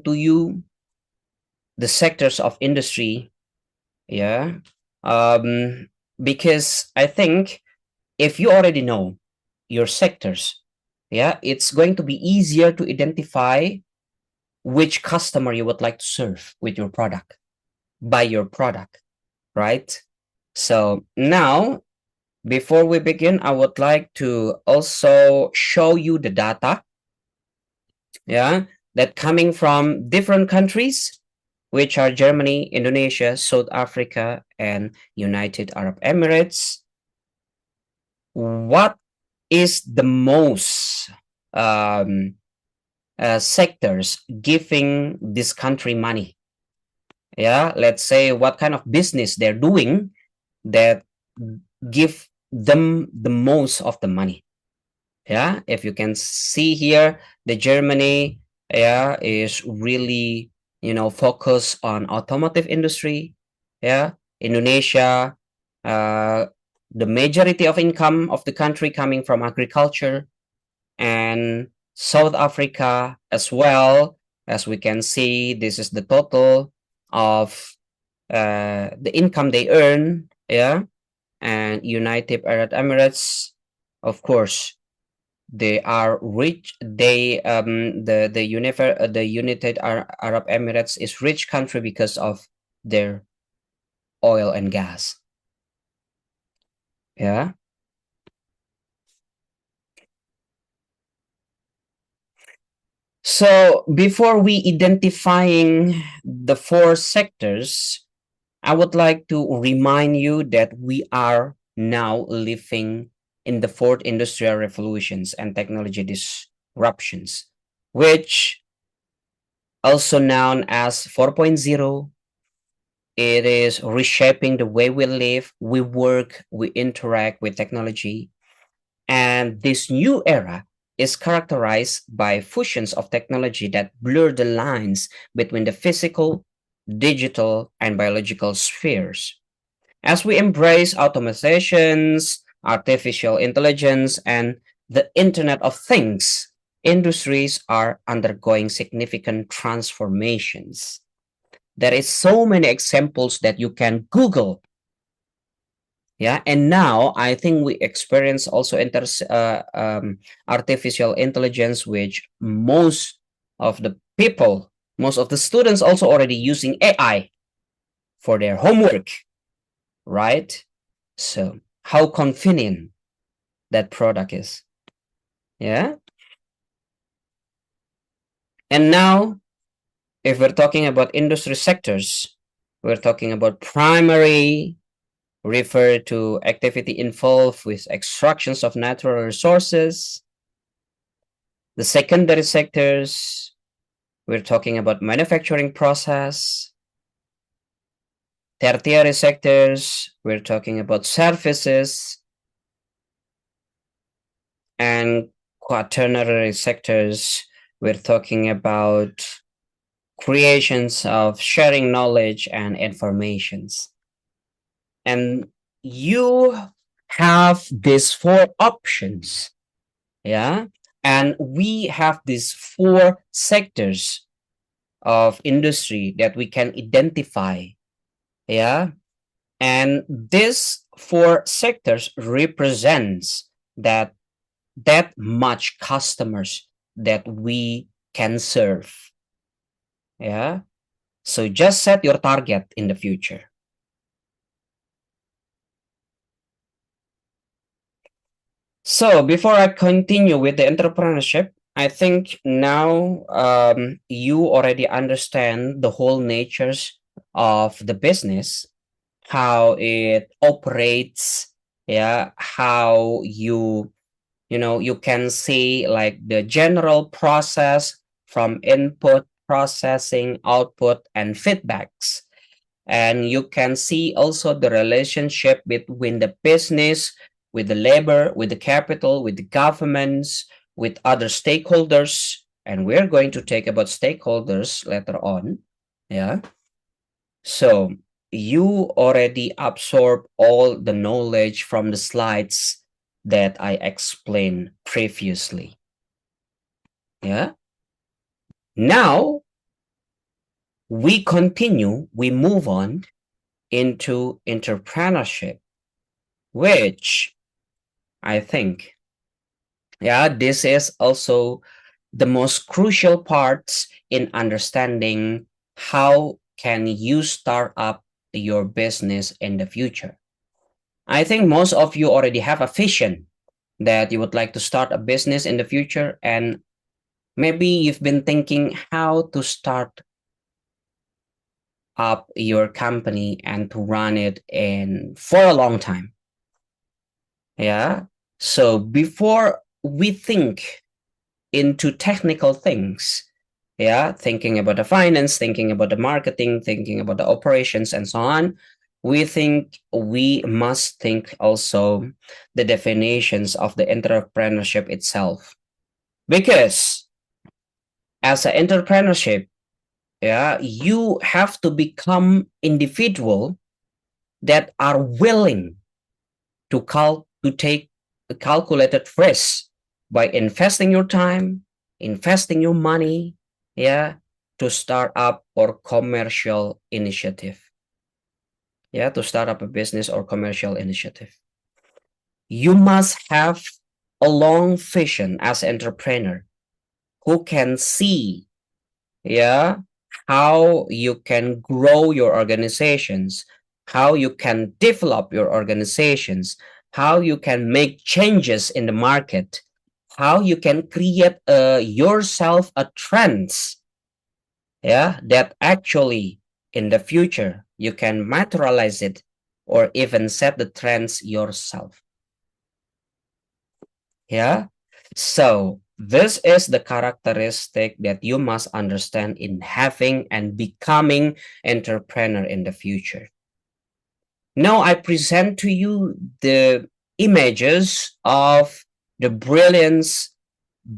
to you the sectors of industry, yeah, because I think if you already know your sectors, yeah, it's going to be easier to identify which customer you would like to serve with your product, by your product, right? So now, before we begin, I would like to also show you the data, yeah, that coming from different countries, which are Germany, Indonesia, South Africa, and United Arab Emirates. What is the most sectors giving this country money? Yeah, let's say what kind of business they're doing that give them the most of the money. Yeah, if you can see here, the Germany, yeah, is really, focus on automotive industry. Yeah, Indonesia, uh, the majority of income of the country coming from agriculture, and South Africa as well. As we can see, this is the total of the income they earn. Yeah, and United Arab Emirates, of course, they are rich. They the United Arab Emirates is rich country because of their oil and gas. Yeah. So before we identifying the four sectors, I would like to remind you that we are now living in the fourth industrial revolutions and technology disruptions, which also known as 4.0. It is reshaping the way we live, we work, we interact with technology. And this new era is characterized by fusions of technology that blur the lines between the physical, digital, and biological spheres. As we embrace automatizations, artificial intelligence, and the Internet of Things, industries are undergoing significant transformations. There is so many examples that you can Google. Yeah, and now I think we experience also artificial intelligence, which of the most of the students also already using AI for their homework, right? So how convenient that product is. Yeah. And now, if we're talking about industry sectors, we're talking about primary, refer to activity involved with extractions of natural resources. The secondary sectors, we're talking about manufacturing process. Tertiary sectors, we're talking about services. And quaternary sectors, we're talking about creations of sharing knowledge and informations. And you have these four options, yeah, and we have these four sectors of industry that we can identify, yeah, and these four sectors represents that much customers that we can serve, yeah. So just set your target in the future. So before I continue with the entrepreneurship, I think now you already understand the whole natures of the business, how it operates, yeah, how you can see like the general process from input, processing, output, and feedbacks. And you can see also the relationship between the business, with the labor, with the capital, with the governments, with other stakeholders. And we're going to take about stakeholders later on. Yeah. So you already absorb all the knowledge from the slides that I explained previously. Yeah. Now we move on into entrepreneurship, which I think, yeah, this is also the most crucial parts in understanding how can you start up your business in the future. I think most of you already have a vision that you would like to start a business in the future, and maybe you've been thinking how to start up your company and to run it in for a long time. Yeah. So before we think into technical things, yeah, thinking about the finance, thinking about the marketing, thinking about the operations and so on, we must think also the definitions of the entrepreneurship itself. Because as an entrepreneurship, yeah, you have to become individual that are willing to take a calculated risk by investing your time, investing your money, yeah, to start up or commercial initiative. Yeah, to start up a business or commercial initiative. You must have a long vision as an entrepreneur who can see, yeah, how you can grow your organizations, how you can develop your organizations, how you can make changes in the market, how you can create yourself a trends, yeah, that actually in the future you can materialize it or even set the trends yourself. Yeah. So this is the characteristic that you must understand in having and becoming entrepreneur in the future. Now I present to you the images of the brilliance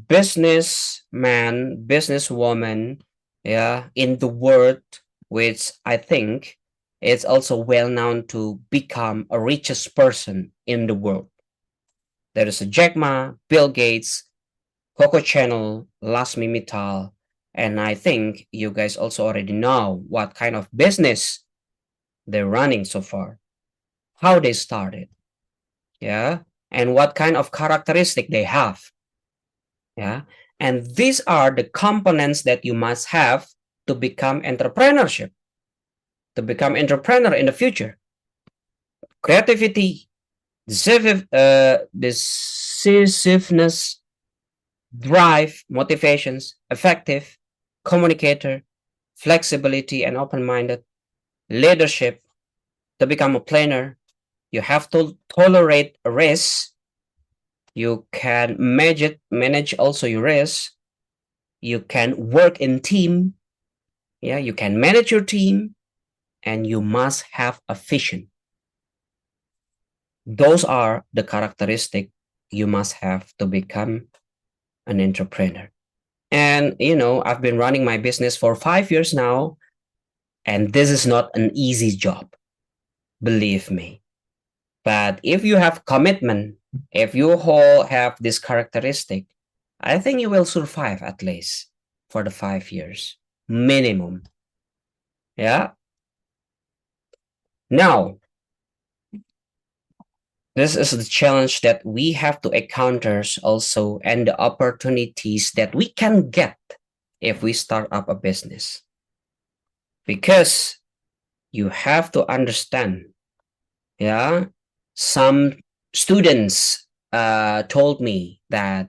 businessman, businesswoman, yeah, in the world, which I think is also well known to become a richest person in the world. There is a Jack Ma, Bill Gates, Coco Channel, Lasmi Mittal, and I think you guys also already know what kind of business they're running so far, how they started, yeah, and what kind of characteristic they have, yeah. And these are the components that you must have to become entrepreneurship, to become entrepreneur in the future. Creativity, decisiveness, drive, motivations, effective, communicator, flexibility and open-minded, leadership. To become a planner, you have to tolerate risk. You can manage also your risk. You can work in team. Yeah, you can manage your team, and you must have a vision. Those are the characteristics you must have to become an entrepreneur. And I've been running my business for 5 years now, and this is not an easy job, believe me. But if you have commitment, if you all have this characteristic, I think you will survive at least for the 5 years minimum. Yeah. Now, this is the challenge that we have to encounter also, and the opportunities that we can get if we start up a business. Because you have to understand, yeah, some students told me that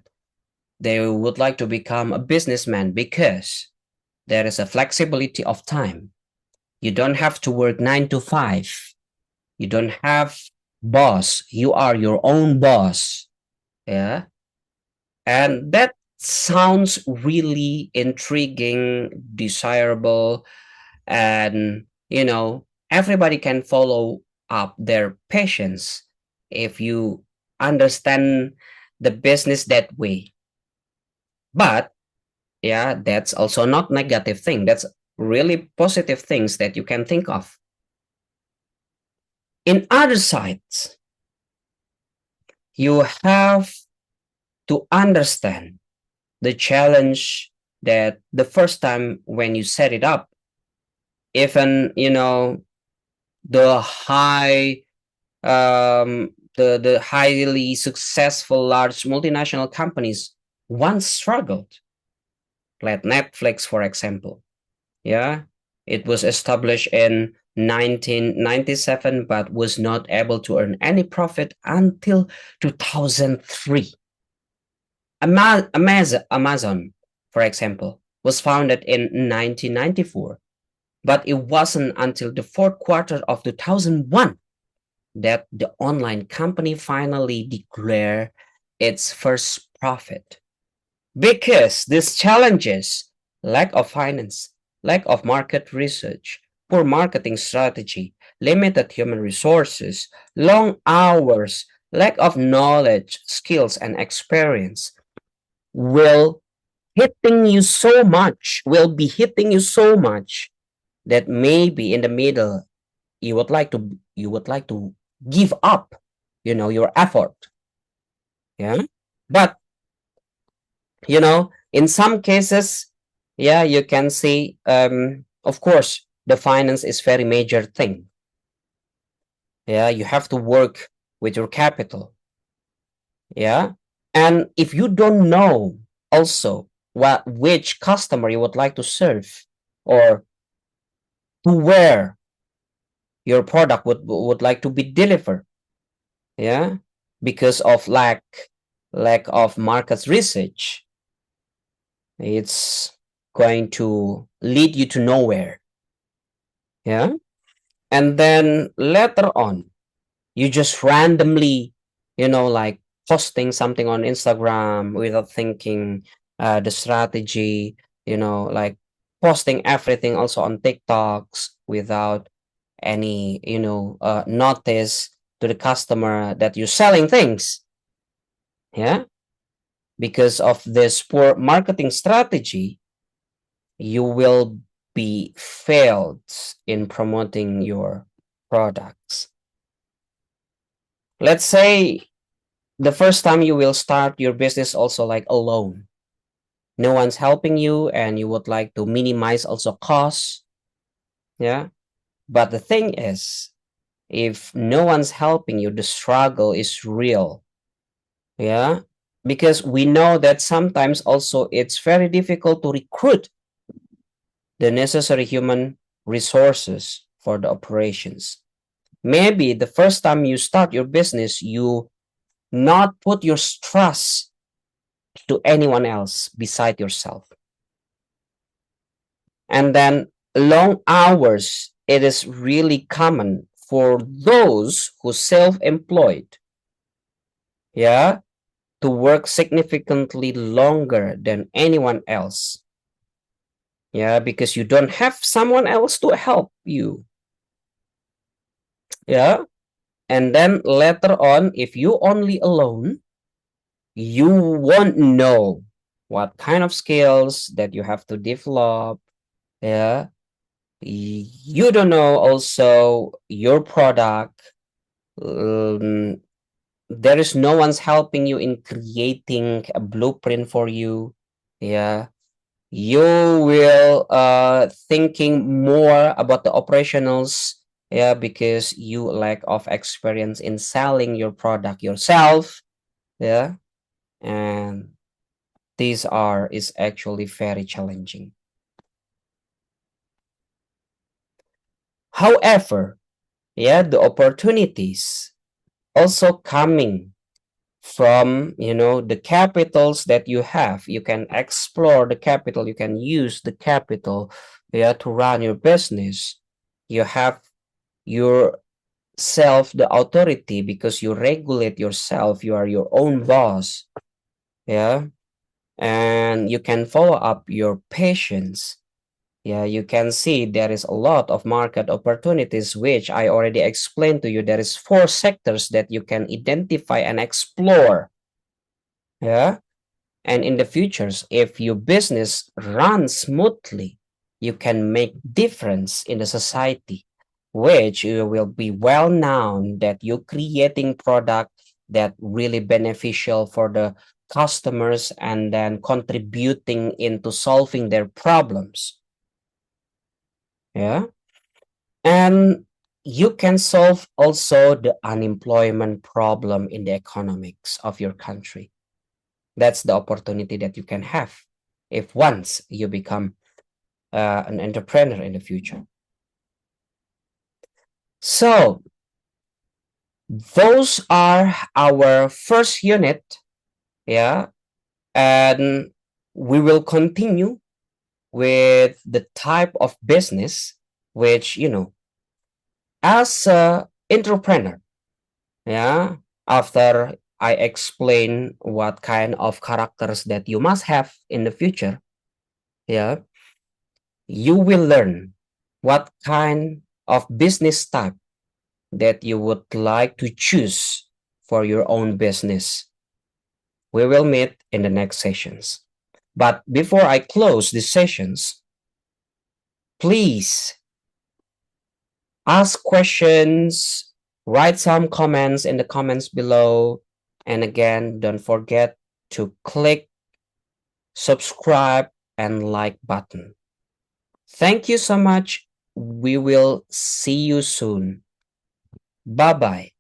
they would like to become a businessman because there is a flexibility of time. You don't have to work 9 to 5. You don't have boss. You are your own boss. Yeah. And that sounds really intriguing, desirable, and everybody can follow up their passions if you understand the business that way. But yeah, that's also not negative thing. That's really positive things that you can think of. In other sides, you have to understand the challenge that the first time when you set it up, even the high the highly successful large multinational companies once struggled, like Netflix, for example. Yeah, it was established in 1997 but was not able to earn any profit until 2003. Amazon, for example, was founded in 1994, but it wasn't until the fourth quarter of 2001 that the online company finally declared its first profit. Because these challenges, lack of finance, lack of market research, poor marketing strategy, limited human resources, long hours, lack of knowledge, skills, and experience will will be hitting you so much that maybe in the middle you would like to give up your effort. Yeah, but in some cases, yeah, you can see, of course, the finance is very major thing. Yeah, you have to work with your capital. Yeah, and if you don't know also which customer you would like to serve, or to where your product would like to be delivered. Yeah, because of lack of market research, it's going to lead you to nowhere. Yeah, and then later on you just randomly like posting something on Instagram without thinking the strategy, like posting everything also on TikToks without any notice to the customer that you're selling things. Yeah, because of this poor marketing strategy, you will be failed in promoting your products. Let's say the first time you will start your business also like alone, no one's helping you, and you would like to minimize also costs. Yeah, but the thing is, if no one's helping you, the struggle is real. Yeah, because we know that sometimes also it's very difficult to recruit the necessary human resources for the operations. Maybe the first time you start your business, you not put your trust to anyone else beside yourself. And then long hours, it is really common for those who self-employed, yeah, to work significantly longer than anyone else. Yeah, because you don't have someone else to help you. Yeah. And then later on, if you only alone, you won't know what kind of skills that you have to develop. Yeah. You don't know also your product. Um, there is no one's helping you in creating a blueprint for you. Yeah, you will thinking more about the operationals. Yeah, because you lack of experience in selling your product yourself. Yeah, and these are is actually very challenging. However, yeah, the opportunities also coming from the capitals that you have. You can explore the capital, you can use the capital, yeah, to run your business. You have yourself the authority because you regulate yourself, you are your own boss. Yeah, and you can follow up your patients. Yeah, you can see there is a lot of market opportunities, which I already explained to you. There is 4 sectors that you can identify and explore. Yeah, and in the futures, if your business runs smoothly, you can make difference in the society, which you will be well known that you're creating product that really beneficial for the customers and then contributing into solving their problems. Yeah. And you can solve also the unemployment problem in the economics of your country. That's the opportunity that you can have if once you become an entrepreneur in the future. So those are our first unit, yeah, and we will continue with the type of business which, as a entrepreneur, yeah, after I explain what kind of characters that you must have in the future, yeah, you will learn what kind of business type that you would like to choose for your own business. We will meet in the next sessions. But before I close these sessions, please ask questions, write some comments in the comments below. And again, don't forget to click subscribe and like button. Thank you so much. We will see you soon. Bye bye.